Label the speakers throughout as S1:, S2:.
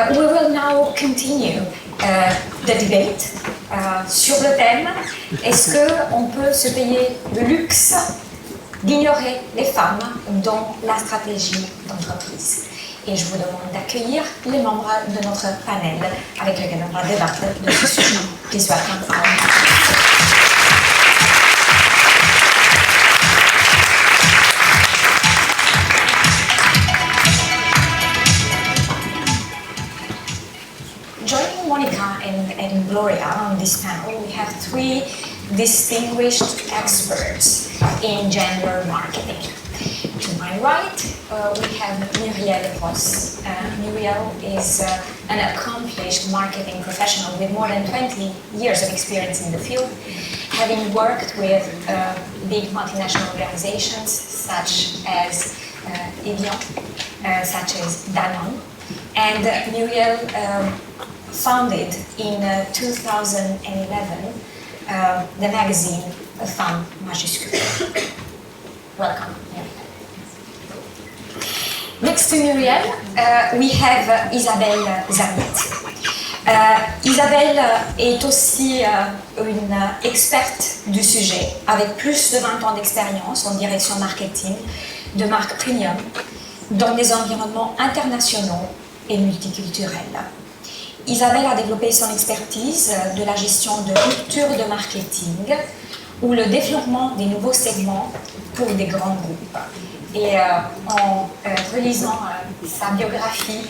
S1: We will now continue the debate sur le thème est-ce qu'on peut se payer le luxe d'ignorer les femmes dans la stratégie d'entreprise. Et je vous demande d'accueillir les membres de notre panel avec lesquels on va débattre de ce sujet. Please welcome. Joining Monika and Gloria on this panel, we have three distinguished experts in gender marketing. To my right, we have Muriele Roos. Muriele is an accomplished marketing professional with more than 20 years of experience in the field, having worked with big multinational organizations such as Evian, such as Danone. And Muriele founded in 2011 the magazine Femme, Majuscule. Welcome, Muriele. Next to Muriele, we have Isabelle Zammit. Isabelle est aussi une experte du sujet, avec plus de 20 ans d'expérience en direction marketing de marques premium dans des environnements internationaux et multiculturels. Isabelle a développé son expertise de la gestion de ruptures de marketing ou le développement des nouveaux segments pour des grands groupes. Et en relisant sa biographie,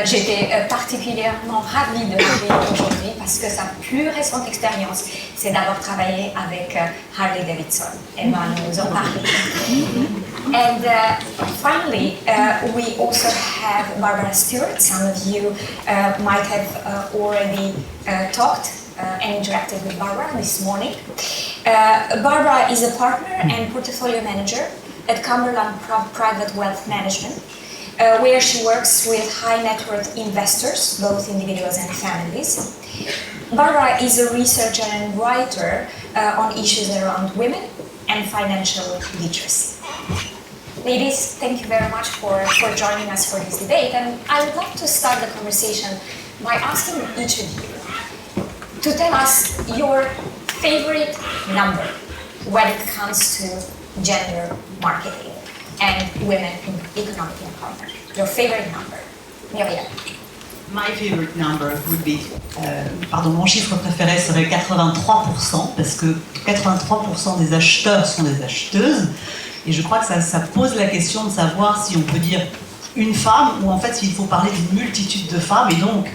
S1: j'étais particulièrement ravie de l'accueillir aujourd'hui parce que sa plus récente expérience, c'est d'avoir travaillé avec Harley Davidson. Elle va nous en parler. And finally, we also have Barbara Stewart. Some of you might have already talked and interacted with Barbara this morning. Barbara is a partner and portfolio manager at Cumberland Private Wealth Management, where she works with high net worth investors, both individuals and families. Barbara is a researcher and writer on issues around women and financial literacy. Ladies, thank you very much for joining us for this debate, and I would like to start the conversation by asking each of you to tell us your favorite number when it comes to gender marketing and women in economic empowerment. Your favorite number, Muriele.
S2: My favorite number would be, mon chiffre préféré serait 83%, parce que 83% des acheteurs sont des acheteuses, et je crois que ça pose la question de savoir si on peut dire une femme, ou en fait s'il faut parler d'une multitude de femmes, et donc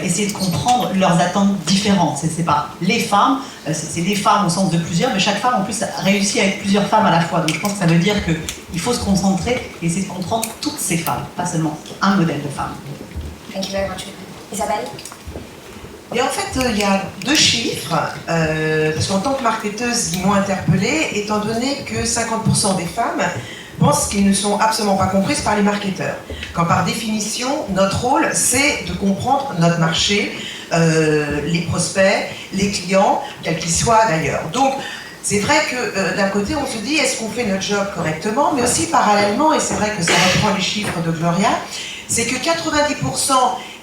S2: essayer de comprendre leurs attentes différentes. C'est pas les femmes, c'est les femmes au sens de plusieurs, mais chaque femme en plus a réussi à être plusieurs femmes à la fois. Donc je pense que ça veut dire qu'il faut se concentrer et essayer de comprendre toutes ces femmes, pas seulement un modèle de femme.
S1: Thank you very much. Isabelle?
S3: Et en fait, il y a deux chiffres, parce qu'en tant que marketeuse, ils m'ont interpellée, étant donné que 50% des femmes pensent qu'ils ne sont absolument pas comprises par les marketeurs. Quand par définition, notre rôle, c'est de comprendre notre marché, les prospects, les clients, quels qu'ils soient d'ailleurs. Donc, c'est vrai que d'un côté, on se dit, est-ce qu'on fait notre job correctement? Mais aussi parallèlement, et c'est vrai que ça reprend les chiffres de Gloria, c'est que 90%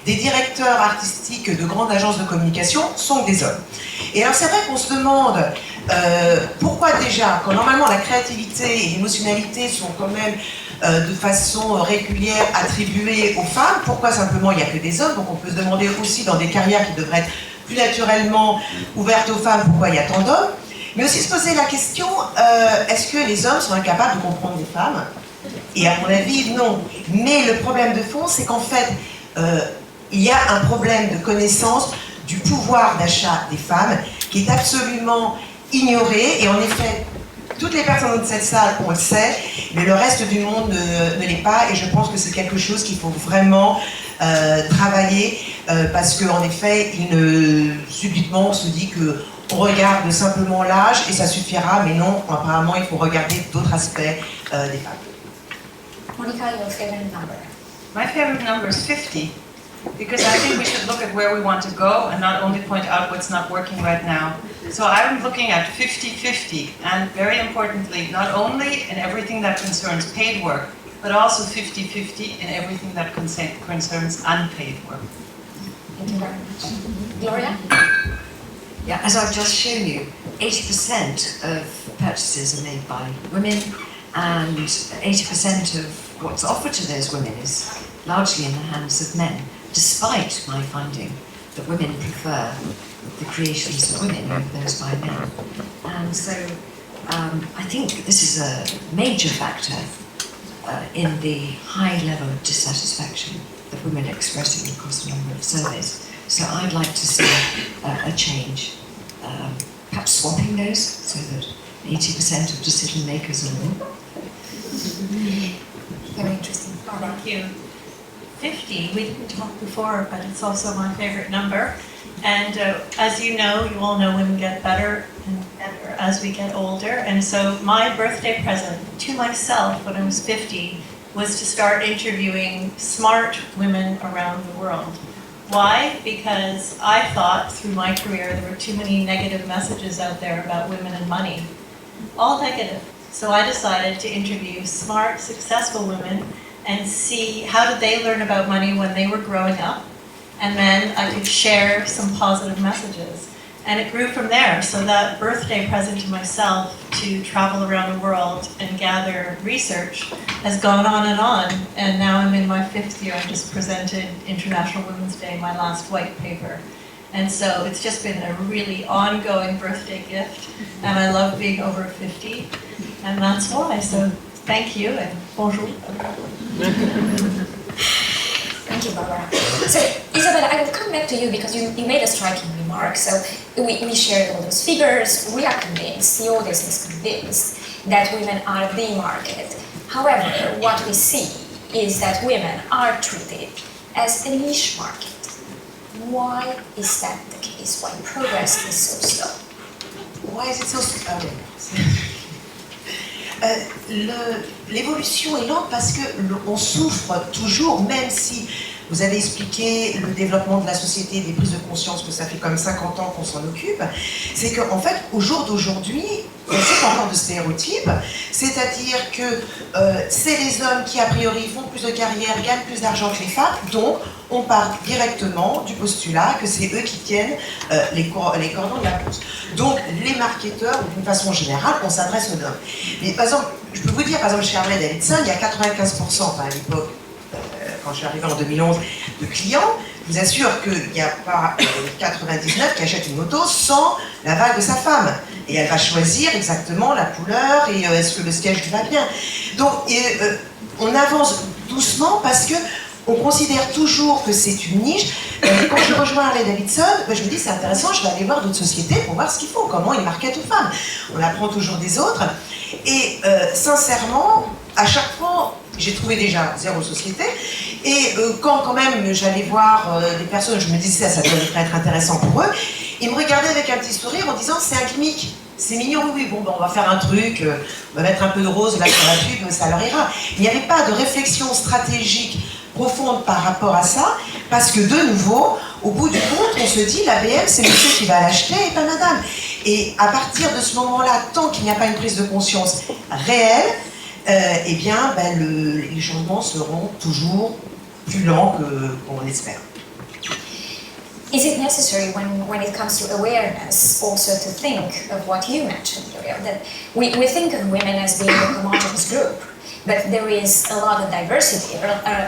S3: des directeurs artistiques de grandes agences de communication sont des hommes. Et alors c'est vrai qu'on se demande pourquoi déjà, quand normalement la créativité et l'émotionnalité sont quand même de façon régulière attribuées aux femmes, pourquoi simplement il n'y a que des hommes? Donc on peut se demander aussi dans des carrières qui devraient être plus naturellement ouvertes aux femmes, pourquoi il y a tant d'hommes? Mais aussi se poser la question, est-ce que les hommes sont incapables de comprendre les femmes? Et à mon avis, non. Mais le problème de fond, c'est qu'en fait, il y a un problème de connaissance du pouvoir d'achat des femmes qui est absolument ignoré. Et en effet, toutes les personnes de cette salle, on le sait, mais le reste du monde ne l'est pas. Et je pense que c'est quelque chose qu'il faut vraiment travailler parce qu'en effet, subitement, on se dit qu'on regarde simplement l'âge et ça suffira. Mais non, apparemment, il faut regarder d'autres aspects des femmes.
S1: Monika, your favorite number?
S4: My favorite number is 50, because I think we should look at where we want to go and not only point out what's not working right now. So I'm looking at 50-50, and very importantly, not only in everything that concerns paid work, but also 50-50 in everything that concerns unpaid work.
S1: Thank you very much. Gloria?
S5: Yeah, as I've just shown you, 80% of purchases are made by women, and 80% of what's offered to those women is largely in the hands of men, despite my finding that women prefer the creations of women over those by men. And so I think this is a major factor in the high level of dissatisfaction that women are expressing across a number of surveys. So I'd like to see a change, perhaps swapping those so that 80% of decision makers are women.
S1: Very interesting.
S6: Thank you. 50, we didn't talk before, but it's also my favorite number. And as you all know women get better and better as we get older. And so my birthday present to myself when I was 50 was to start interviewing smart women around the world. Why? Because I thought through my career there were too many negative messages out there about women and money. All negative. So I decided to interview smart, successful women and see how did they learn about money when they were growing up, and then I could share some positive messages. And it grew from there. So that birthday present to myself to travel around the world and gather research has gone on. And now I'm in my 5th year. I just presented International Women's Day, my last white paper. And so it's just been a really ongoing birthday gift. And I love being over 50. And that's why. So thank you and bonjour.
S1: Thank you, Barbara. So, Isabelle, I will come back to you because you made a striking remark. So, we shared all those figures. We are convinced, the audience is convinced that women are the market. However, what we see is that women are treated as a niche market. Why is that the case? Why progress is so slow?
S3: Why is it so slow? L'évolution est lente parce que on souffre toujours, même si vous avez expliqué le développement de la société, des prises de conscience, que ça fait comme 50 ans qu'on s'en occupe, c'est qu'en fait, au jour d'aujourd'hui, on souffre encore de stéréotypes, c'est-à-dire que c'est les hommes qui, a priori, font plus de carrière, gagnent plus d'argent que les femmes, donc on part directement du postulat que c'est eux qui tiennent les cordons de la bourse. Donc, les marketeurs, d'une façon générale, on s'adresse aux hommes. Mais par exemple, je peux vous dire, par exemple, chez Harley Davidson, il y a 95%, enfin, à l'époque, quand je suis arrivée en 2011, de clients. Je vous assure qu'il n'y a pas 99 qui achètent une moto sans l'aval de sa femme. Et elle va choisir exactement la couleur et est-ce que le siège lui va bien. Donc, on avance doucement parce que on considère toujours que c'est une niche. Quand je rejoins Harley Davidson, je me dis c'est intéressant, je vais aller voir d'autres sociétés pour voir ce qu'ils font, comment ils marketent aux femmes. On apprend toujours des autres. Et sincèrement, à chaque fois, j'ai trouvé déjà 0 société. Et quand même j'allais voir des personnes, je me disais ça devrait être intéressant pour eux, ils me regardaient avec un petit sourire en disant c'est un gimmick. C'est mignon, oui, bon, on va faire un truc, on va mettre un peu de rose là sur la pub, ça leur ira. Il n'y avait pas de réflexion stratégique profonde par rapport à ça, parce que de nouveau, au bout du compte, on se dit la BM, c'est monsieur qui va l'acheter et pas madame. Et à partir de ce moment-là, tant qu'il n'y a pas une prise de conscience réelle, eh bien, les changements seront toujours plus lents qu'on l'espère.
S1: Is it necessary when it comes to awareness also to think of what you mentioned, Gloria, that we think of women as being a homogeneous group, but there is a lot of diversity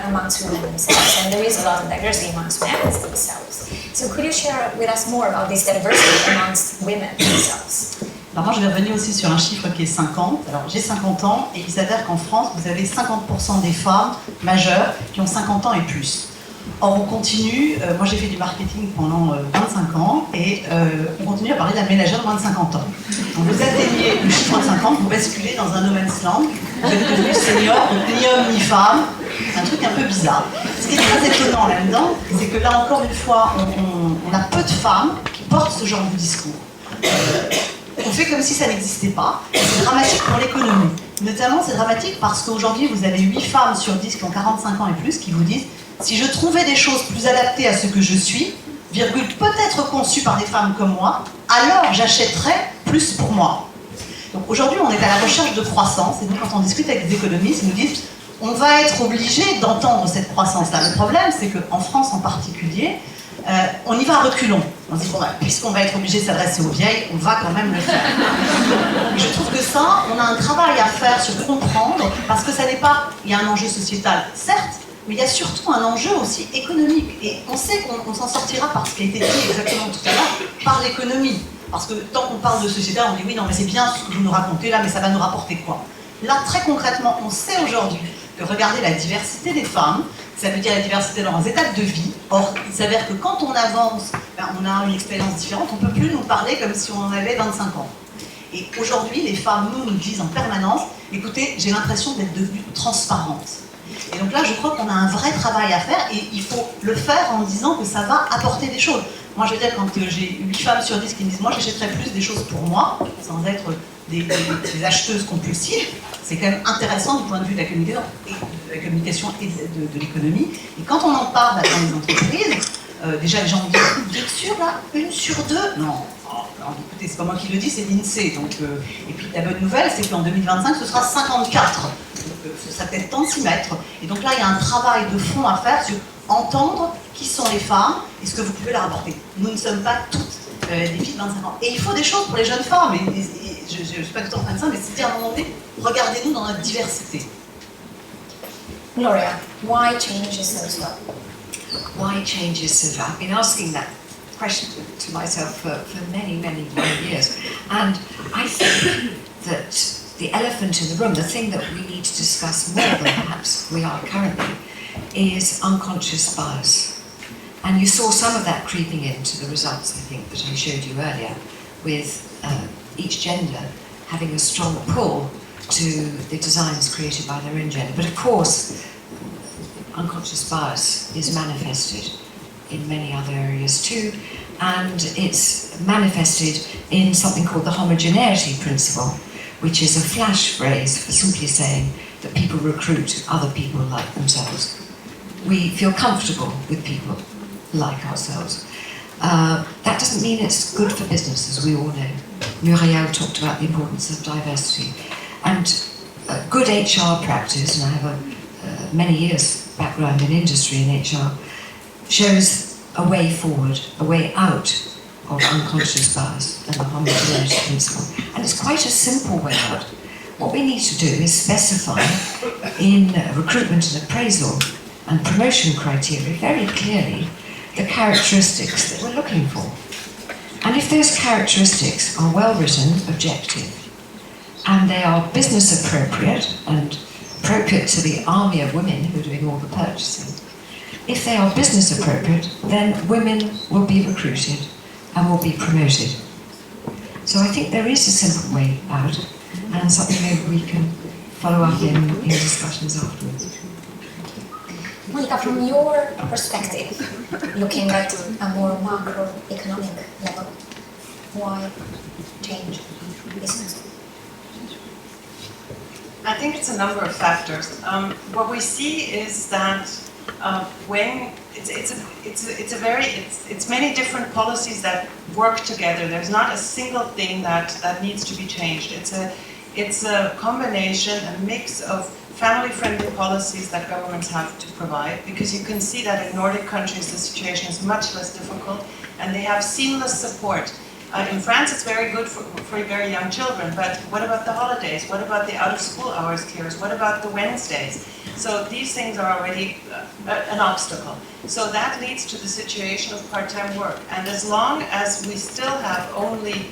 S1: amongst women themselves, and there is a lot of diversity amongst men themselves. So could you share with us more about this diversity amongst women themselves?
S2: Alors moi je vais revenir aussi sur un chiffre qui est 50. Alors j'ai 50 ans et il s'avère qu'en France vous avez 50% des femmes majeures qui ont 50 ans et plus. Or on continue, moi j'ai fait du marketing pendant 25 ans et on continue à parler de la ménagère de moins de 50 ans. Donc vous atteignez le chiffre de 50, vous basculez dans un no man's land, vous êtes devenu senior, donc ni homme ni femme, un truc un peu bizarre. Ce qui est très étonnant là-dedans, c'est que là encore une fois, on a peu de femmes qui portent ce genre de discours. On fait comme si ça n'existait pas. C'est dramatique pour l'économie. Notamment, c'est dramatique parce qu'aujourd'hui, vous avez 8 femmes sur 10 qui ont 45 ans et plus qui vous disent « Si je trouvais des choses plus adaptées à ce que je suis, virgule, peut-être conçues par des femmes comme moi, alors j'achèterais plus pour moi. » Donc aujourd'hui, on est à la recherche de croissance. Et donc, quand on discute avec des économistes, ils nous disent « On va être obligé d'entendre cette croissance-là. » Le problème, c'est qu'en France en particulier, on y va à reculons. On se dit, bon, puisqu'on va être obligé de s'adresser aux vieilles, on va quand même le faire. Et je trouve que ça, on a un travail à faire sur comprendre, parce que ça n'est pas, il y a un enjeu sociétal, certes, mais il y a surtout un enjeu aussi économique. Et on sait qu'on s'en sortira par ce qui a été dit exactement tout à l'heure, par l'économie. Parce que tant qu'on parle de sociétal, on dit oui, non, mais c'est bien ce que vous nous racontez là, mais ça va nous rapporter quoi? Là, très concrètement, on sait aujourd'hui que regarder la diversité des femmes, ça veut dire la diversité dans leurs étapes de vie. Or, il s'avère que quand on avance, on a une expérience différente, on ne peut plus nous parler comme si on en avait 25 ans. Et aujourd'hui, les femmes nous disent en permanence, écoutez, j'ai l'impression d'être devenue transparente. Et donc là, je crois qu'on a un vrai travail à faire et il faut le faire en disant que ça va apporter des choses. Moi, je veux dire, quand j'ai 8 femmes sur 10 qui me disent, moi, j'achèterais plus des choses pour moi, sans être des acheteuses compulsives, c'est quand même intéressant du point de vue de la communication et de l'économie. Et quand on en parle dans les entreprises, déjà les gens me disent, vous êtes sûr là, 1 sur 2? Non. Alors, écoutez, c'est pas moi qui le dis, c'est l'INSEE. Et puis la bonne nouvelle, c'est qu'en 2025, ce sera 54. Donc ce sera peut-être temps de s'y mettre. Et donc là, il y a un travail de fond à faire sur entendre qui sont les femmes et ce que vous pouvez leur apporter. Nous ne sommes pas toutes des filles de 25 ans. Et il faut des choses pour les jeunes femmes. Et je ne suis pas du tout en train de ça, mais c'est à un moment donné, regardez-nous dans notre diversité.
S1: Gloria, why change is so slow?
S5: Why change is so slow? I've been asking that question to myself for many, many years. And I think that the elephant in the room, the thing that we need to discuss more than perhaps we are currently, is unconscious bias. And you saw some of that creeping into the results, I think, that I showed you earlier, with each gender having a strong pull to the designs created by their own gender. But of course, unconscious bias is manifested in many other areas too, and it's manifested in something called the homogeneity principle, which is a flash phrase for simply saying that people recruit other people like themselves. We feel comfortable with people like ourselves. That doesn't mean it's good for business, as we all know. Muriele talked about the importance of diversity. And good HR practice, and I have many years background in industry in HR, shows a way forward, a way out of unconscious bias and the homogeneity principle. And it's quite a simple way out. What we need to do is specify in recruitment and appraisal and promotion criteria very clearly the characteristics that we're looking for. And if those characteristics are well written, objective, and they are business appropriate and appropriate to the army of women who are doing all the purchasing, if they are business appropriate, then women will be recruited and will be promoted. So I think there is a simple way out, and something maybe we can follow up in discussions afterwards.
S1: Monika, from your perspective, looking at a more macroeconomic level, why change business?
S4: I think it's a number of factors. What we see is that when it's many different policies that work together. There's not a single thing that needs to be changed. It's a combination, a mix of family-friendly policies that governments have to provide, because you can see that in Nordic countries the situation is much less difficult and they have seamless support. In France it's very good for very young children, but what about the holidays? What about the out-of-school hours cures? What about the Wednesdays? So these things are already an obstacle. So that leads to the situation of part-time work. And as long as we still have only,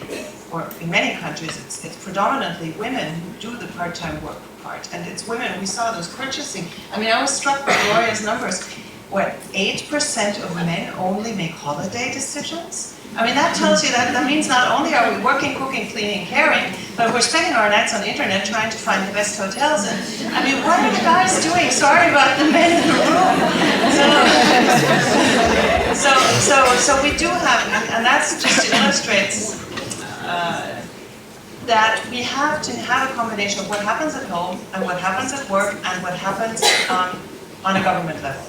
S4: or in many countries it's predominantly women who do the part-time work part, and it's women, we saw those purchasing. I mean, I was struck by Gloria's numbers. What, 8% of men only make holiday decisions? I mean, that tells you that means not only are we working, cooking, cleaning, caring, but we're spending our nights on the internet trying to find the best hotels. And I mean, what are the guys doing? Sorry about the men in the room. So we do have, and that just illustrates that we have to have a combination of what happens at home and what happens at work and what happens on a government level.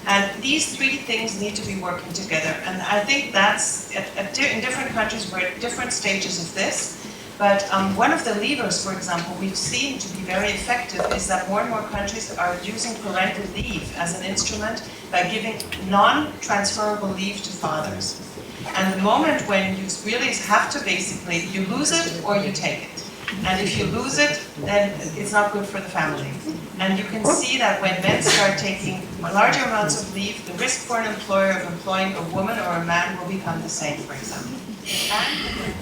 S4: And these three things need to be working together. And I think that's, in different countries, we're at different stages of this. But one of the levers, for example, we've seen to be very effective is that more and more countries are using parental leave as an instrument by giving non-transferable leave to fathers. And the moment when you really have to basically, you lose it or you take it. And if you lose it, then it's not good for the family. And you can see that when men start taking larger amounts of leave, the risk for an employer of employing a woman or a man will become the same, for example.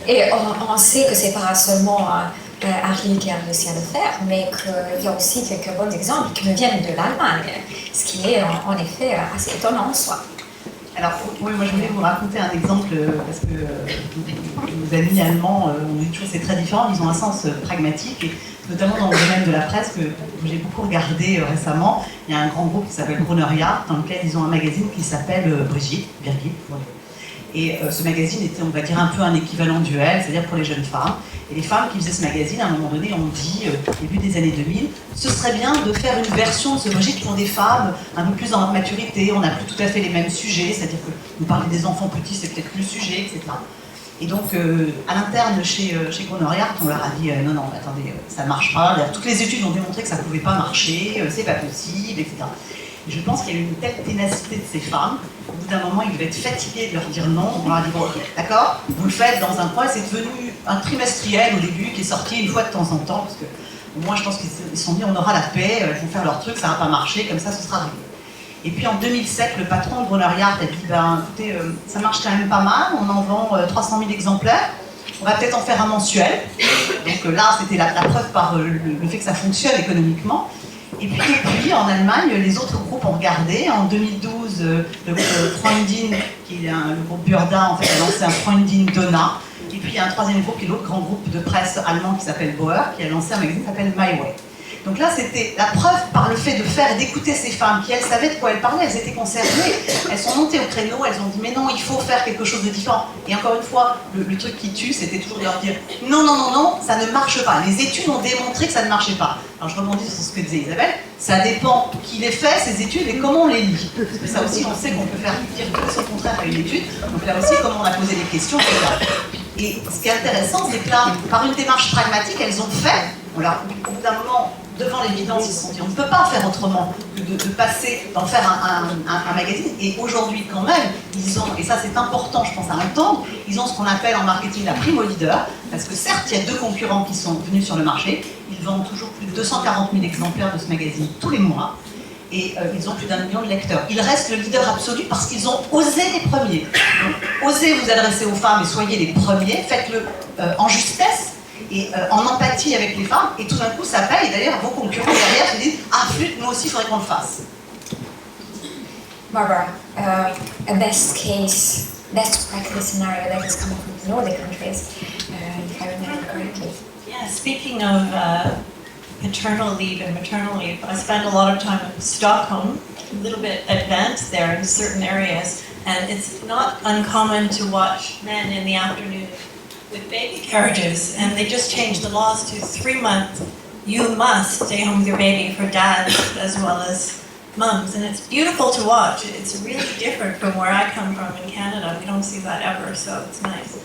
S1: Et on sait que c'est pas seulement Harley qui a réussi à le faire, mais qu'il y a aussi quelques bons exemples qui nous viennent de l'Allemagne, ce qui est en effet assez étonnant en soi.
S2: Alors, oui, moi je voulais vous raconter un exemple parce que nos amis allemands, on dit toujours c'est très différent, ils ont un sens pragmatique, et notamment dans le domaine de la presse que j'ai beaucoup regardé récemment. Il y a un grand groupe qui s'appelle Gruner-Jahr, dans lequel ils ont un magazine qui s'appelle Birgit. Et ce magazine était, on va dire, un peu un équivalent duel, c'est-à-dire pour les jeunes femmes. Et les femmes qui faisaient ce magazine, à un moment donné, ont dit, au début des années 2000, ce serait bien de faire une version de ce Brigitte pour des femmes un peu plus en maturité, on n'a plus tout à fait les mêmes sujets, c'est-à-dire que nous parler des enfants petits, c'est peut-être plus le sujet, etc. Et donc, à l'interne, chez Gruner-Jahr, on leur a dit, non, attendez, ça ne marche pas, toutes les études ont démontré que ça ne pouvait pas marcher, c'est pas possible, etc. Et je pense qu'il y a eu une telle ténacité de ces femmes, au bout d'un moment, ils devaient être fatigués de leur dire non. On leur a dit, bon, ok, d'accord, vous le faites dans un coin. C'est devenu un trimestriel au début qui est sorti une fois de temps en temps, parce que au moins, je pense qu'ils se sont dit, on aura la paix, ils vont faire leur truc, ça va pas marcher, comme ça, ce sera réglé. Et puis en 2007, le patron de Gruner-Jahr a dit, écoutez, ça marche quand même pas mal, on en vend 300 000 exemplaires, on va peut-être en faire un mensuel. Donc là, c'était la preuve par le fait que ça fonctionne économiquement. Et puis depuis, en Allemagne, les autres groupes ont regardé. En 2012, le groupe Freundin, qui est le groupe Burda, en fait, a lancé un Freundin Donna. Et puis il y a un troisième groupe, qui est l'autre grand groupe de presse allemand qui s'appelle Bauer, qui a lancé un magazine qui s'appelle My Way. Donc là, c'était la preuve par le fait de faire et d'écouter ces femmes qui, elles, savaient de quoi elles parlaient, elles étaient concernées, elles sont montées au créneau, elles ont dit mais non, il faut faire quelque chose de différent. Et encore une fois, le truc qui tue, c'était toujours de leur dire non, ça ne marche pas. Les études ont démontré que ça ne marchait pas. Alors je rebondis sur ce que disait Isabelle, ça dépend qui les fait, ces études, et comment on les lit. Parce que ça aussi, on sait qu'on peut faire dire tout son contraire à une étude, donc là aussi, comment on a posé des questions, etc. Et ce qui est intéressant, c'est que là, par une démarche pragmatique, elles ont fait, au bout d'un moment, devant l'évidence, ils se sont dit on ne peut pas en faire autrement que de passer, d'en faire un magazine. Et aujourd'hui, quand même, ils ont, et ça c'est important, je pense, à entendre, ils ont ce qu'on appelle en marketing la prime au leader, parce que certes, il y a 2 concurrents qui sont venus sur le marché, ils vendent toujours plus de 240 000 exemplaires de ce magazine tous les mois, et ils ont plus d'1 million de lecteurs. Ils restent le leader absolu parce qu'ils ont osé les premiers. Donc, osez vous adresser aux femmes et soyez les premiers, faites-le en justesse, et en empathie avec les femmes, et tout d'un coup ça paye. D'ailleurs, vos concurrents derrière se disent ah flûte, nous aussi il faudrait qu'on le fasse.
S1: Barbara, a best practice scenario that has come up with Nordic countries, if I remember correctly.
S6: Yeah, speaking of paternal leave and maternal leave, I spend a lot of time in Stockholm, a little bit advanced there in certain areas, and it's not uncommon to watch men in the afternoon with baby carriages, and they just changed the laws to 3 months. You must stay home with your baby for dads as well as mums, and it's beautiful to watch. It's really different from where I come from in Canada. We don't see that ever, so it's nice.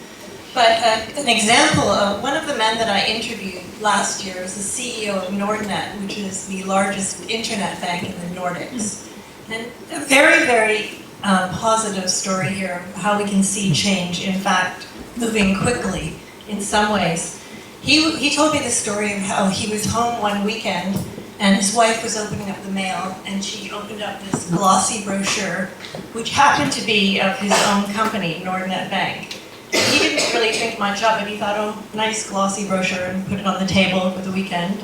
S6: But an example of one of the men that I interviewed last year is the CEO of Nordnet, which is the largest internet bank in the Nordics. And a very, very positive story here of how we can see change, in fact, moving quickly in some ways. He told me the story of how he was home one weekend and his wife was opening up the mail and she opened up this glossy brochure which happened to be of his own company, Nordnet Bank. He didn't really think much of it. He thought, oh, nice glossy brochure, and put it on the table for the weekend.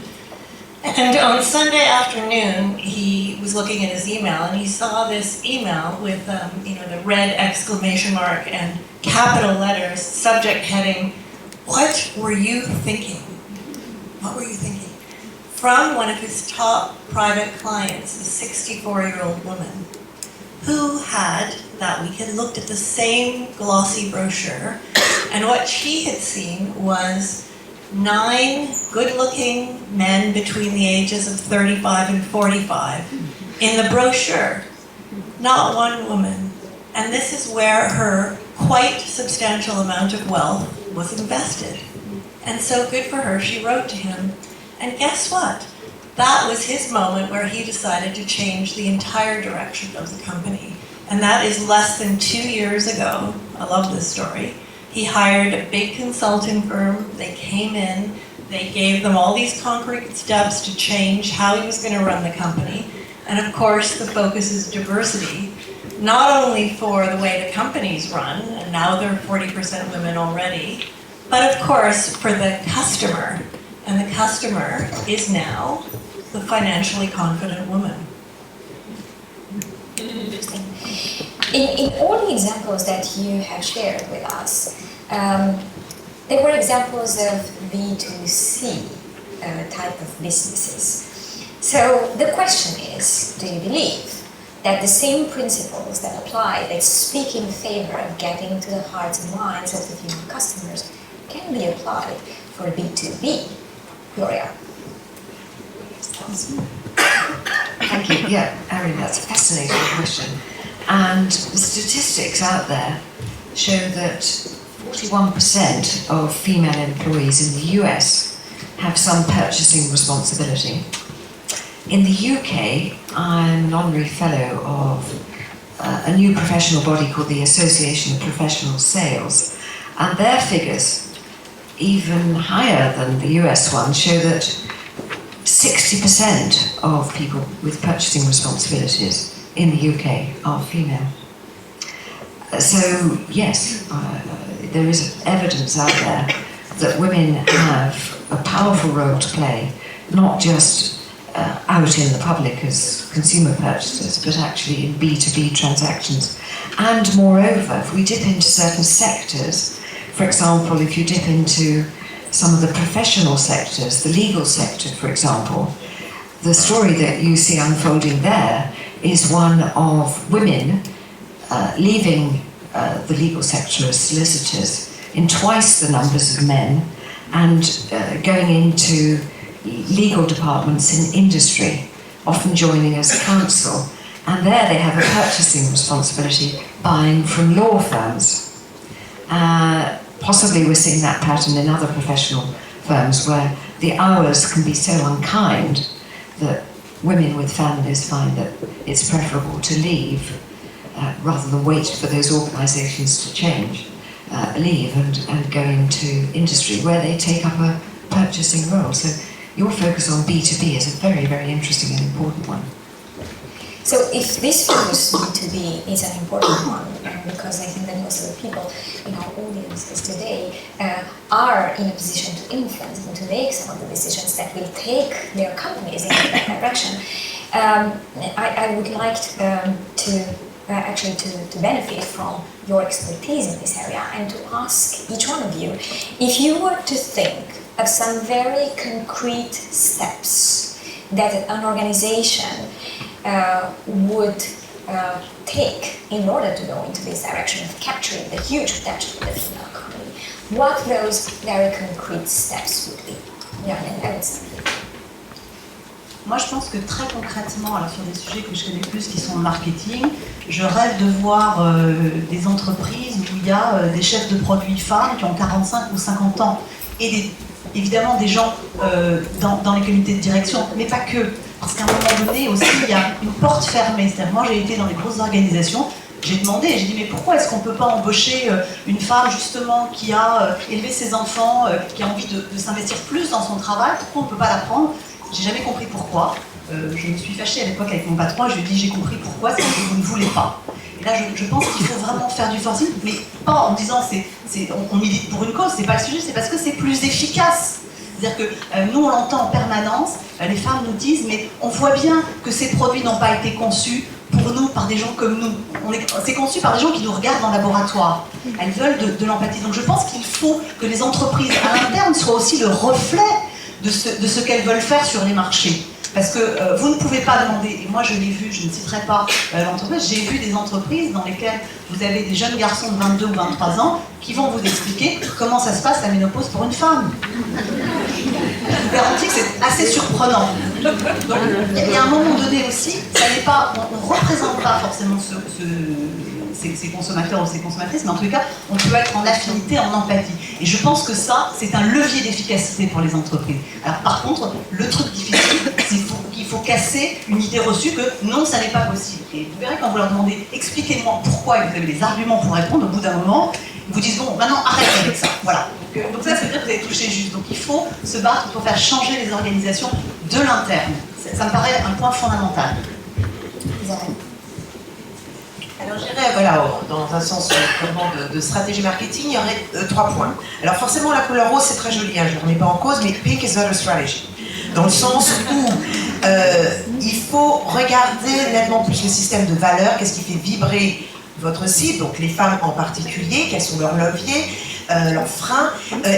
S6: And on Sunday afternoon, he was looking at his email, and he saw this email with, the red exclamation mark and capital letters, subject heading, "What were you thinking?" What were you thinking? From one of his top private clients, a 64-year-old woman, who had, that weekend, looked at the same glossy brochure, and what she had seen was 9 good-looking men between the ages of 35 and 45 in the brochure, not one woman. And this is where her quite substantial amount of wealth was invested. And so good for her, she wrote to him. And guess what? That was his moment where he decided to change the entire direction of the company. And that is less than 2 years ago. I love this story. He hired a big consulting firm. They came in. They gave them all these concrete steps to change how he was going to run the company. And of course, the focus is diversity, not only for the way the company's run, and now they're 40% women already, but of course for the customer. And the customer is now the financially confident woman.
S1: Interesting. In all the examples that you have shared with us, they were examples of B2C type of businesses. So the question is, do you believe that the same principles that apply, that speak in favor of getting to the hearts and minds of the female customers, can be applied for B2B? Gloria.
S5: Thank you. Yeah, Erin, that's a fascinating question. And the statistics out there show that 41% of female employees in the US have some purchasing responsibility. In the UK, I'm an honorary fellow of a new professional body called the Association of Professional Sales, and their figures, even higher than the US one, show that 60% of people with purchasing responsibilities in the UK are female. So yes, there is evidence out there that women have a powerful role to play, not just out in the public as consumer purchasers, but actually in B2B transactions. And moreover, if we dip into certain sectors, for example, if you dip into some of the professional sectors, the legal sector, for example, the story that you see unfolding there is one of women leaving the legal sector as solicitors in twice the numbers of men and going into legal departments in industry, often joining as counsel. And there they have a purchasing responsibility, buying from law firms. Possibly we're seeing that pattern in other professional firms where the hours can be so unkind that women with families find that it's preferable to leave rather than wait for those organisations to change, leave and go into industry where they take up a purchasing role. So your focus on B2B is a very, very interesting and important one.
S1: So if this focus B2B is an important one, because I think that most of the people in our audiences today are in a position to influence and to make some of the decisions that will take their companies in that direction, I would like to benefit from your expertise in this area and to ask each one of you, if you were to think of some very concrete steps that an organization would take in order to go into this direction of capturing the huge potential of the female economy, what those very concrete steps would be. Yeah, and I would say.
S2: Moi, je pense que très concrètement, alors sur des sujets que je connais plus, qui sont le marketing, je rêve de voir des entreprises où il y a des chefs de produits femmes qui ont 45 ou 50 ans et évidemment des gens dans les comités de direction, mais pas que. Parce qu'à un moment donné aussi, il y a une porte fermée. C'est-à-dire, moi, j'ai été dans des grosses organisations, j'ai demandé, j'ai dit, mais pourquoi est-ce qu'on ne peut pas embaucher une femme, justement, qui a élevé ses enfants, qui a envie de s'investir plus dans son travail, pourquoi on ne peut pas la prendre? J'ai jamais compris pourquoi. Je me suis fâchée à l'époque avec mon patron, je lui ai dit, j'ai compris pourquoi, c'est que vous ne voulez pas. Et là, je pense qu'il faut vraiment faire du forcing, mais pas en disant, on milite pour une cause, c'est pas le sujet, c'est parce que c'est plus efficace. C'est-à-dire que nous, on l'entend en permanence, les femmes nous disent, mais on voit bien que ces produits n'ont pas été conçus pour nous, par des gens comme nous. C'est conçu par des gens qui nous regardent en laboratoire. Elles veulent de l'empathie. Donc je pense qu'il faut que les entreprises à l'interne soient aussi le reflet de ce qu'elles veulent faire sur les marchés. Parce que vous ne pouvez pas demander, et moi je l'ai vu, je ne citerai pas l'entreprise, j'ai vu des entreprises dans lesquelles vous avez des jeunes garçons de 22 ou 23 ans qui vont vous expliquer comment ça se passe la ménopause pour une femme. Je vous garantis que c'est assez surprenant. Donc il y a un moment donné aussi, ça n'est pas, on ne représente pas forcément ces ses consommateurs ou ses consommatrices, mais en tout cas, on peut être en affinité, en empathie. Et je pense que ça, c'est un levier d'efficacité pour les entreprises. Alors par contre, le truc difficile, c'est qu'il faut casser une idée reçue que non, ça n'est pas possible. Et vous verrez quand vous leur demandez, expliquez-moi pourquoi, et vous avez des arguments pour répondre, au bout d'un moment, ils vous disent, bon, maintenant arrête avec ça. Voilà. Donc ça veut dire que vous avez touché juste. Donc il faut se battre pour faire changer les organisations de l'interne. Ça me paraît un point fondamental.
S3: Alors je dirais, voilà, dans un sens vraiment de stratégie marketing, il y aurait 3 points. Alors forcément, la couleur rose, c'est très joli, hein, je ne le remets pas en cause, mais pink is not a strategy. Dans le sens où il faut regarder nettement plus le système de valeurs, qu'est-ce qui fait vibrer votre cible, donc les femmes en particulier, quels sont leurs leviers, leurs freins,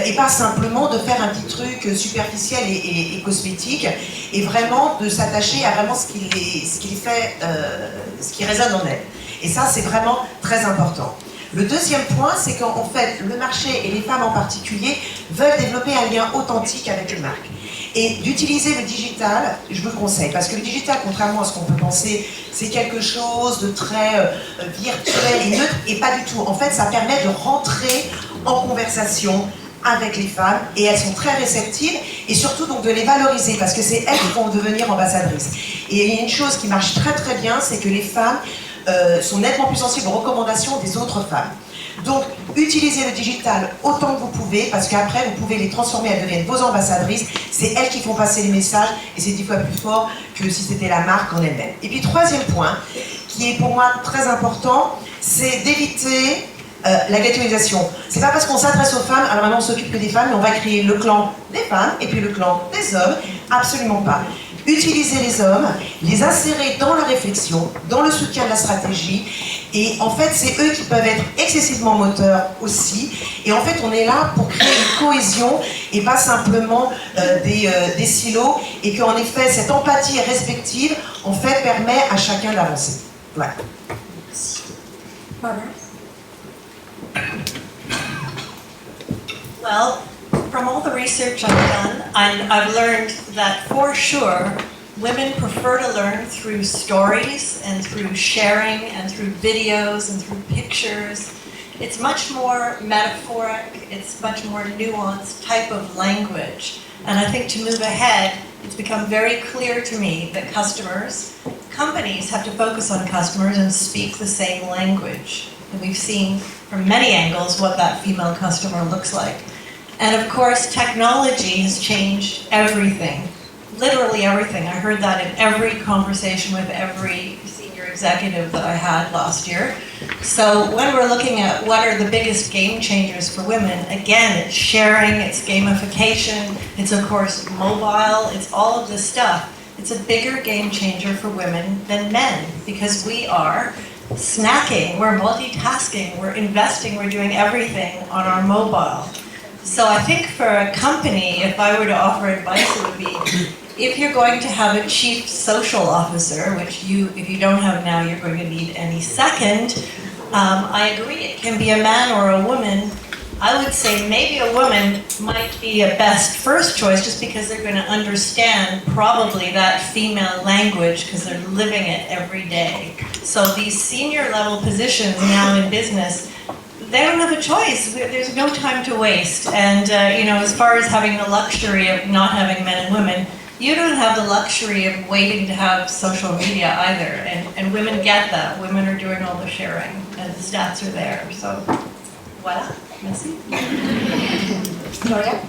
S3: et pas simplement de faire un petit truc superficiel et cosmétique, et vraiment de s'attacher à vraiment ce qui résonne en elles. Et ça, c'est vraiment très important. Le deuxième point, c'est qu'en fait, le marché et les femmes en particulier veulent développer un lien authentique avec les marques. Et d'utiliser le digital, je vous le conseille, parce que le digital, contrairement à ce qu'on peut penser, c'est quelque chose de très virtuel et neutre, et pas du tout. En fait, ça permet de rentrer en conversation avec les femmes, et elles sont très réceptives, et surtout donc de les valoriser, parce que c'est elles qui vont devenir ambassadrices. Et il y a une chose qui marche très très bien, c'est que les femmes sont nettement plus sensibles aux recommandations des autres femmes. Donc, utilisez le digital autant que vous pouvez, parce qu'après, vous pouvez les transformer, elles deviennent vos ambassadrices, c'est elles qui font passer les messages, et c'est 10 fois plus fort que si c'était la marque en elle-même. Et puis, troisième point, qui est pour moi très important, c'est d'éviter la ghettoisation. C'est pas parce qu'on s'adresse aux femmes, alors maintenant on s'occupe que des femmes, mais on va créer le clan des femmes, et puis le clan des hommes, absolument pas. Utiliser les hommes, les insérer dans la réflexion, dans le soutien de la stratégie, et en fait c'est eux qui peuvent être excessivement moteurs aussi, et en fait on est là pour créer une cohésion et pas simplement des silos, et qu'en effet cette empathie respective en fait permet à chacun d'avancer. Voilà.
S6: Well, from all the research I've done, I've learned that for sure, women prefer to learn through stories and through sharing and through videos and through pictures. It's much more metaphoric, it's much more nuanced type of language. And I think to move ahead, it's become very clear to me that companies have to focus on customers and speak the same language. And we've seen from many angles what that female customer looks like. And of course, technology has changed everything, literally everything. I heard that in every conversation with every senior executive that I had last year. So when we're looking at what are the biggest game changers for women, again, it's sharing, it's gamification, it's of course mobile, it's all of this stuff. It's a bigger game changer for women than men because we are snacking, we're multitasking, we're investing, we're doing everything on our mobile. So I think for a company, if I were to offer advice, it would be, if you're going to have a chief social officer, which if you don't have now, you're going to need any second, I agree, it can be a man or a woman. I would say maybe a woman might be a best first choice just because they're going to understand probably that female language because they're living it every day. So these senior level positions now in business, they don't have a choice. There's no time to waste. And as far as having the luxury of not having men and women, you don't have the luxury of waiting to have social media either. And women get that. Women are doing all the sharing, and the stats are there. So, voilà. Merci.
S1: Gloria?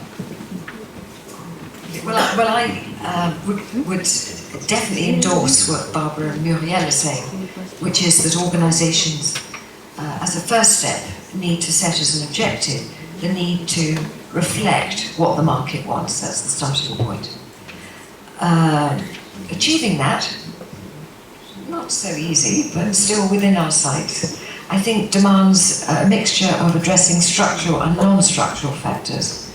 S5: Well, I would definitely endorse what Barbara and Muriele are saying, which is that organisations, as a first step, need to set as an objective the need to reflect what the market wants. That's the starting point. Achieving that, not so easy, but still within our sights, I think demands a mixture of addressing structural and non-structural factors.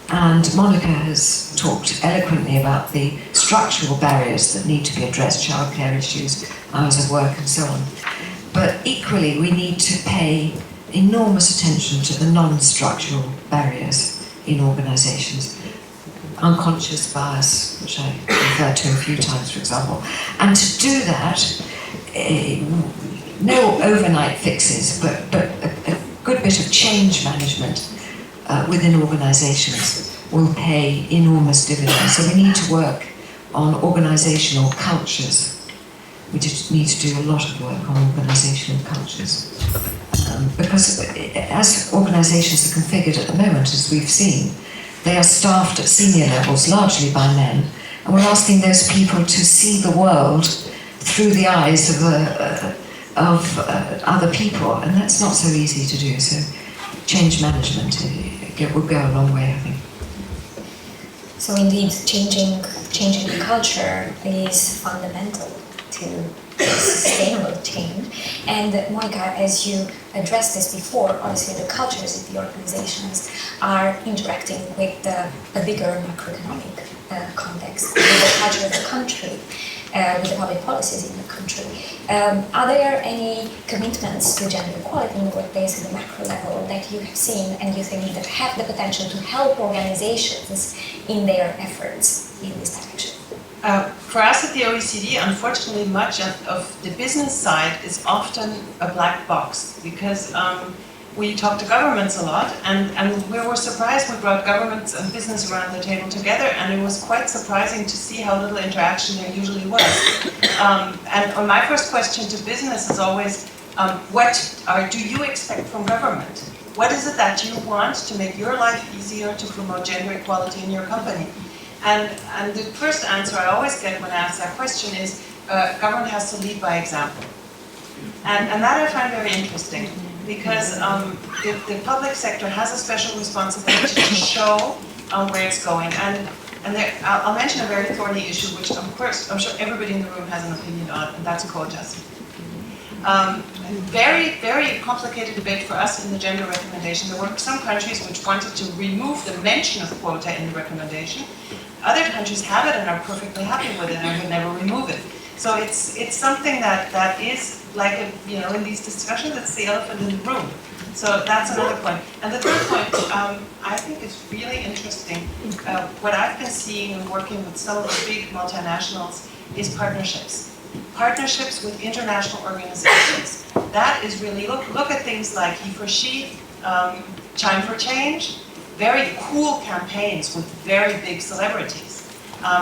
S5: And Monika has talked eloquently about the structural barriers that need to be addressed, childcare issues, hours of work and so on. But equally, we need to pay enormous attention to the non-structural barriers in organisations. Unconscious bias, which I referred to a few times, for example. And to do that, no overnight fixes, but a good bit of change management within organisations will pay enormous dividends. So we need to work on organisational cultures. We just need to do a lot of work on organisational cultures. Because as organisations are configured at the moment, as we've seen, they are staffed at senior levels largely by men, and we're asking those people to see the world through the eyes of other people, and that's not so easy to do. So change management will go a long way, I think.
S1: So indeed, changing the culture is fundamental to sustainable change. And Monika, as you addressed this before, obviously the cultures of the organizations are interacting with a bigger macroeconomic context, with the culture of the country, with the public policies in the country. Are there any commitments to gender equality in the workplace at the macro level that you have seen and you think that have the potential to help organizations in their efforts in this direction?
S4: For us at the OECD, unfortunately, much of the business side is often a black box because we talk to governments a lot, and we were surprised. We brought governments and business around the table together, and it was quite surprising to see how little interaction there usually was. And on my first question to business is always, what do you expect from government? What is it that you want to make your life easier to promote gender equality in your company? And the first answer I always get when I ask that question is, government has to lead by example. And that I find very interesting, because the public sector has a special responsibility to show where it's going. And I'll mention a very thorny issue, which of course I'm sure everybody in the room has an opinion on, and that's quotas. Very, very complicated debate for us in the gender recommendation. There were some countries which wanted to remove the mention of quota in the recommendation. Other countries have it and are perfectly happy with it and would never remove it. So it's something that is like, in these discussions, it's the elephant in the room. So that's another point. And the third point, I think is really interesting. What I've been seeing and working with some of the big multinationals is partnerships. Partnerships with international organizations. That is really, look at things like He for She, Time for Change, very cool campaigns with very big celebrities,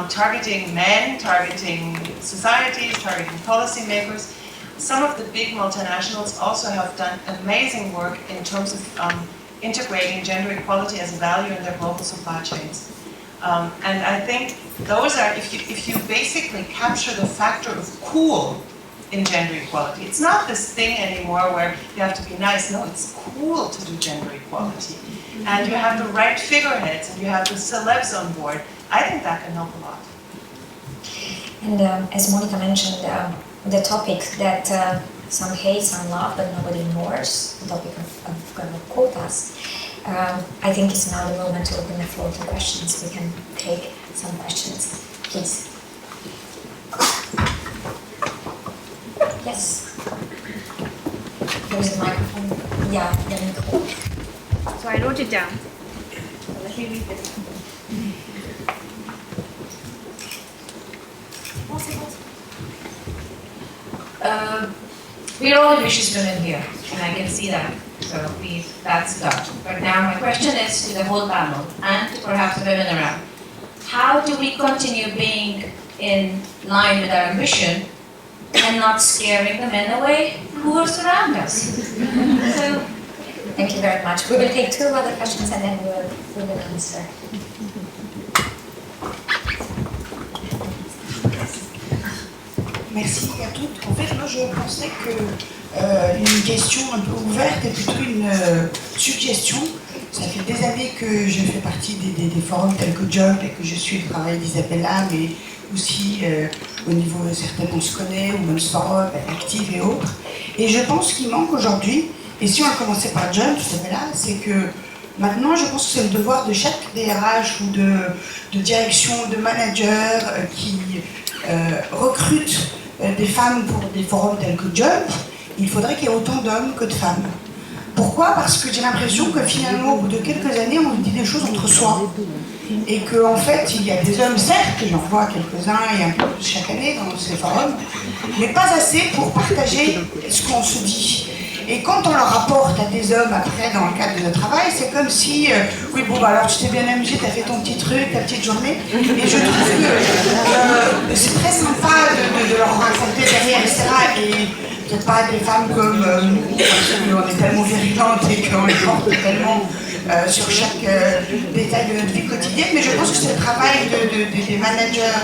S4: targeting men, targeting societies, targeting policymakers. Some of the big multinationals also have done amazing work in terms of integrating gender equality as a value in their global supply chains. And I think those are, if you basically capture the factor of cool in gender equality, it's not this thing anymore where you have to be nice. No, it's cool to do gender equality. And you have the right figureheads and you have the celebs on board. I think that can help a lot.
S1: And as Monika mentioned, the topic that some hate, some love, but nobody ignores, the topic of quotas, I think it's now the moment to open the floor to questions. We can take some questions, please. Yes. There's a microphone. Yeah, the microphone.
S7: So I wrote it down. So let me read this. We're all ambitious women here, and I can see that. So that's done. But now my question is to the whole panel and to perhaps the women around. How do we continue being in line with our ambition and not scaring the men away who are surround us? So,
S1: thank you very much. We will take two other questions and then we will answer.
S8: Merci à toutes. En fait, moi, je pensais que une question un peu ouverte est plutôt une suggestion. Ça fait des années que je fais partie des forums tels que Job et que je suis le travail d'Isabelle, mais aussi au niveau certains on se connaît, Women's Forum, Active et autres. Et je pense qu'il manque aujourd'hui, et si on a commencé par Job, Isabelle, c'est que maintenant, je pense que c'est le devoir de chaque DRH ou de direction, de manager qui recrute des femmes pour des forums tels que Job. Il faudrait qu'il y ait autant d'hommes que de femmes. Pourquoi? Parce que j'ai l'impression que finalement, au bout de quelques années, on dit des choses entre soi. Et qu'en fait, il y a des hommes, certes, j'en vois quelques-uns et un peu plus chaque année dans ces forums, mais pas assez pour partager ce qu'on se dit. Et quand on leur rapporte à des hommes après dans le cadre de notre travail, c'est comme si, oui bon bah alors tu t'es bien amusé, t'as fait ton petit truc, ta petite journée, et je trouve que c'est très sympa de leur raconter derrière, etc. Et peut-être pas des femmes comme on est tellement virilantes et qu'on les porte tellement sur chaque détail de notre vie quotidienne, mais je pense que c'est le travail des managers,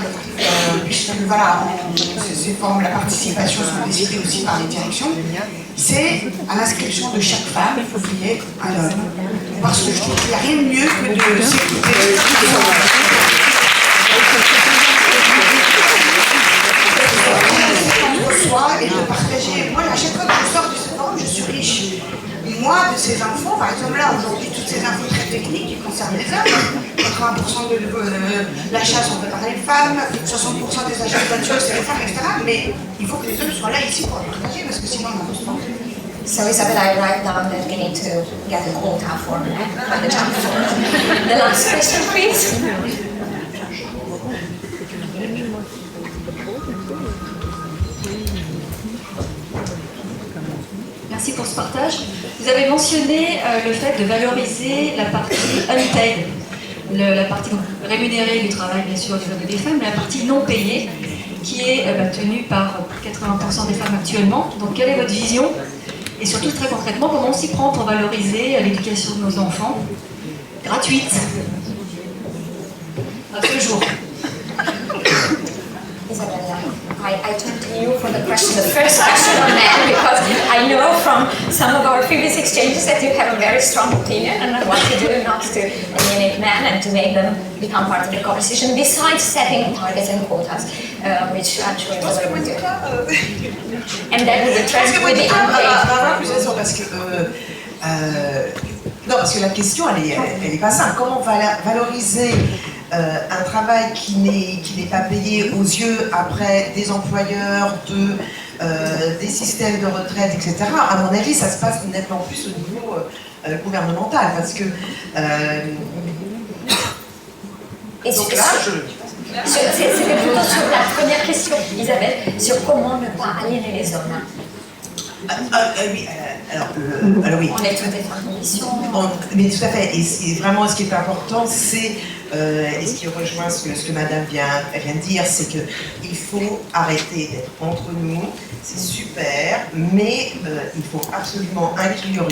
S8: puisque voilà, ces formes, la participation sont décidées aussi par les directions, c'est à l'inscription de chaque femme, il faut qu'il y ait un homme. Parce que je trouve qu'il n'y a rien de mieux que de s'écouter. Et de partager. Moi, à chaque fois que je sors de ce forum, je suis riche. Moi, de ces infos, par exemple, là, aujourd'hui, toutes ces infos très techniques qui concernent les hommes, 80% de l'achat sont faits par les femmes, 60% des achats de voitures, c'est les femmes, etc. Mais il faut que les hommes soient là ici pour partager, parce que sinon, on n'avance pas.
S1: So Isabelle, I write down that we need to get a quota for the jump for the last question, please.
S9: Merci pour ce partage. Vous avez mentionné le fait de valoriser la partie unpaid, la partie rémunérée du travail, bien sûr, des hommes et des femmes, mais la partie non payée, qui est tenue par 80% des femmes actuellement. Donc, quelle est votre vision? Et surtout, très concrètement, comment on s'y prend pour valoriser l'éducation de nos enfants, gratuite, à ce jour?
S1: Isabelle, I turn to you for the question, the first question on men, because I know from some of our previous exchanges that you have a very strong opinion on what to do not to alienate men and to make them become part of the conversation, besides setting targets and quotas, which I'm sure is what we do. And then with the trend with the unpaid.
S3: Parce que la question, elle est pas simple. Comment valoriser un travail qui n'est pas payé aux yeux après des employeurs, des systèmes de retraite, etc. À mon avis, ça se passe nettement plus au niveau gouvernemental, parce que donc là,
S1: c'était plutôt sur la première question, Isabelle, sur comment ne pas aliéner les hommes.
S3: Oui, alors oui.
S1: On est toutes en condition.
S3: Mais tout à fait. Et vraiment, ce qui est important, c'est, et ce qui rejoint ce que Madame vient de dire, c'est qu'il faut arrêter d'être entre nous. C'est super, mais il faut absolument inclure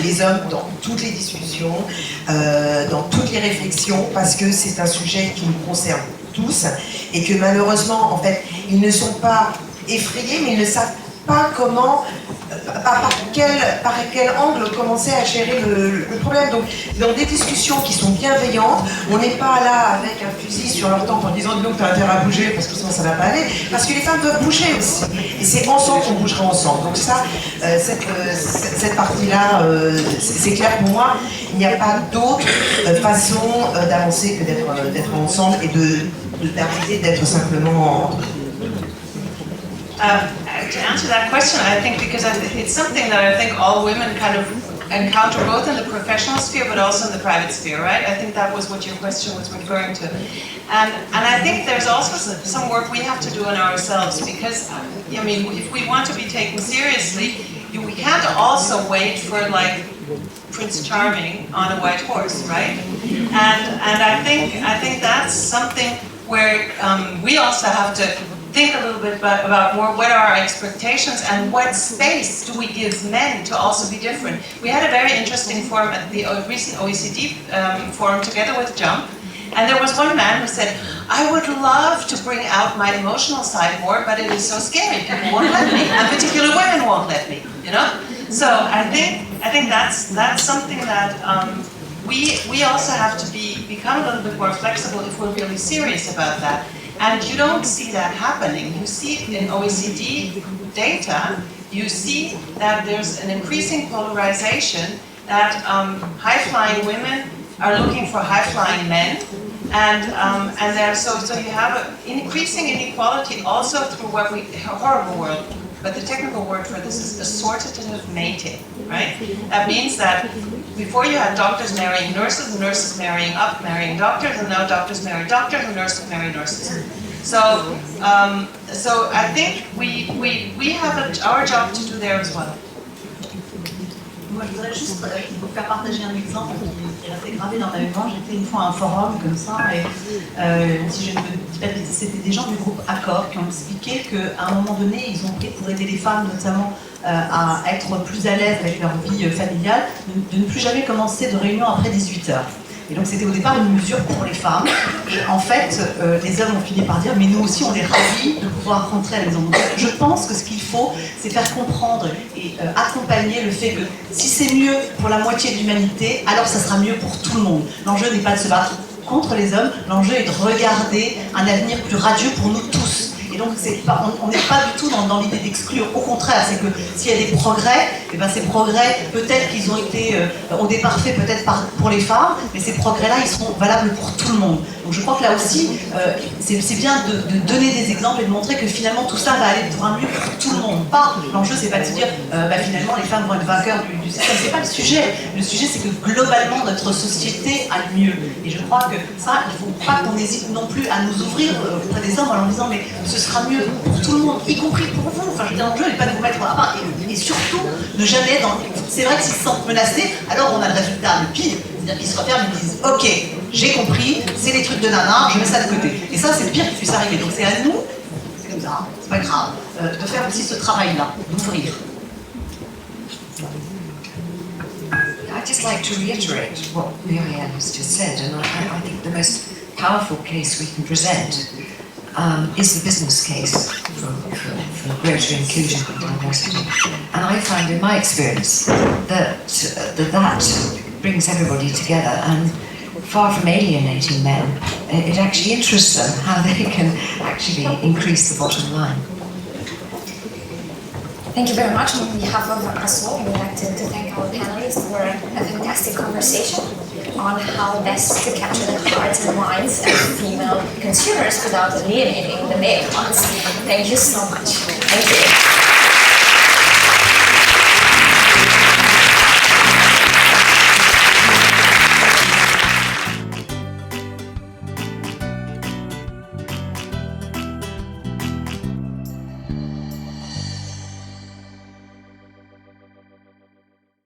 S3: les hommes dans toutes les discussions, dans toutes les réflexions, parce que c'est un sujet qui nous concerne tous, et que malheureusement, en fait, ils ne sont pas effrayés, mais ils ne savent pas comment, par quel angle commencer à gérer le problème. Donc, dans des discussions qui sont bienveillantes, on n'est pas là avec un fusil sur leur tempe en disant donc tu as intérêt à bouger parce que sinon ça ne va pas aller, parce que les femmes doivent bouger aussi. Et c'est ensemble qu'on bougera ensemble. Donc ça, cette partie-là, c'est clair pour moi. Il n'y a pas d'autre façon d'avancer que d'être ensemble et d'arrêter d'être simplement entre.
S4: To answer that question, I think because it's something that I think all women kind of encounter both in the professional sphere but also in the private sphere, right? I think that was what your question was referring to. And I think there's also some work we have to do on ourselves because, I mean, if we want to be taken seriously, we can't also wait for like Prince Charming on a white horse, right? And I think that's something where we also have to think a little bit about more what are our expectations and what space do we give men to also be different. We had a very interesting forum at the recent OECD forum together with Jump, and there was one man who said, I would love to bring out my emotional side more, but it is so scary, people won't let me, and particularly women won't let me, you know? So I think that's something that we also have to become a little bit more flexible if we're really serious about that. And you don't see that happening. You see it in OECD data, you see that there's an increasing polarization, that high-flying women are looking for high-flying men, and so you have an increasing inequality also through what horrible word, but the technical word for this is assortative mating. right? That means that before you had doctors marrying nurses, nurses marrying up, marrying doctors, and now doctors marry doctors, and nurses marry nurses. So I think we have our job to do there as well.
S2: Moi, je voudrais juste vous faire partager un exemple qui est resté gravé dans ma mémoire. J'ai fait une fois un forum comme ça, et si je ne me dis pas de bêtises, c'était des gens du groupe Accord qui ont expliqué qu'à un moment donné, ils ont pris pour aider les femmes, notamment à être plus à l'aise avec leur vie familiale, de ne plus jamais commencer de réunion après 18h. Et donc c'était au départ une mesure pour les femmes. Et en fait, les hommes ont fini par dire, mais nous aussi on est ravis de pouvoir rentrer à la maison. Donc je pense que ce qu'il faut, c'est faire comprendre et accompagner le fait que si c'est mieux pour la moitié de l'humanité, alors ça sera mieux pour tout le monde. L'enjeu n'est pas de se battre contre les hommes, l'enjeu est de regarder un avenir plus radieux pour nous tous. Et donc on n'est pas du tout dans l'idée d'exclure. Au contraire, c'est que s'il y a des progrès, et ben ces progrès, peut-être qu'ils ont été au départ faits peut-être pour les femmes, mais ces progrès-là, ils seront valables pour tout le monde. Donc je crois que là aussi, c'est bien de donner des exemples et de montrer que finalement tout ça va aller pour un mieux pour tout le monde. L'enjeu, c'est pas de se dire finalement les femmes vont être vainqueurs du système. C'est pas le sujet. Le sujet, c'est que globalement notre société a le mieux. Et je crois que ça, il faut pas qu'on hésite non plus à nous ouvrir auprès des hommes en leur disant mais ce sera mieux pour tout le monde, y compris pour vous. Enfin, je veux dire, l'enjeu n'est pas de vous mettre à part et surtout ne jamais être dans. C'est vrai que s'ils se sentent menacés, alors on a le résultat le pire. C'est-à-dire qu'ils se referment et qu'ils disent ok, j'ai compris, c'est les trucs de nana, je mets ça de côté. Et ça, c'est le pire qui puisse arriver. Donc c'est à nous, c'est comme ça, c'est pas grave, de faire aussi ce travail-là, d'ouvrir.
S5: I'd just like to reiterate what Muriele has just said, and I think the most powerful case we can present is the business case for greater inclusion and diversity. And I find in my experience that brings everybody together, and far from alienating men, it actually interests them how they can actually increase the bottom line.
S1: Thank you very much. On behalf of us all, we'd like to thank our panelists for a fantastic conversation on how best to capture the hearts and minds of female consumers without alienating the male ones. Thank you so much. Thank you.